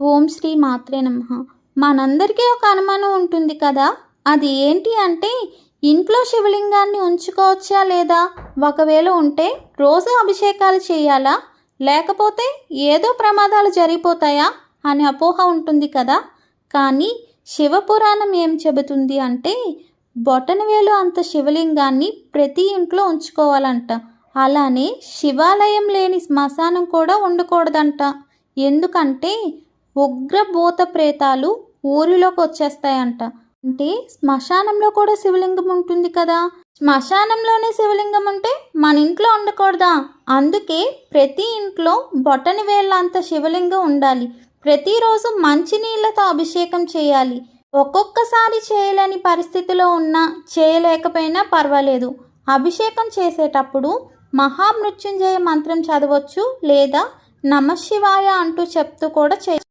ఓం శ్రీ మాత్రే నమః. మనందరికీ ఒక అనుమానం ఉంటుంది కదా, అది ఏంటి అంటే ఇంట్లో శివలింగాన్ని ఉంచుకోవచ్చా లేదా, ఒకవేళ ఉంటే రోజు అభిషేకాలు చేయాలా, లేకపోతే ఏదో ప్రమాదాలు జరిగిపోతాయా అనే అపోహ ఉంటుంది కదా. కానీ శివపురాణం ఏం చెబుతుంది అంటే బొటనవేలు అంత శివలింగాన్ని ప్రతి ఇంట్లో ఉంచుకోవాలంట. అలానే శివాలయం లేని శ్మశానం కూడా ఉండకూడదంట. ఎందుకంటే ఉగ్ర భూత ప్రేతాలు ఊరిలోకి వచ్చేస్తాయంట. అంటే శ్మశానంలో కూడా శివలింగం ఉంటుంది కదా, శ్మశానంలోనే శివలింగం ఉంటే మన ఇంట్లో ఉండకూడదా? అందుకే ప్రతి ఇంట్లో బొటని వేళ్ళంత శివలింగం ఉండాలి. ప్రతిరోజు మంచినీళ్ళతో అభిషేకం చేయాలి. ఒక్కొక్కసారి చేయలేని పరిస్థితిలో ఉన్నా చేయలేకపోయినా పర్వాలేదు. అభిషేకం చేసేటప్పుడు మహామృత్యుంజయ మంత్రం చదవచ్చు, లేదా నమశివాయ అంటూ చెప్తూ కూడా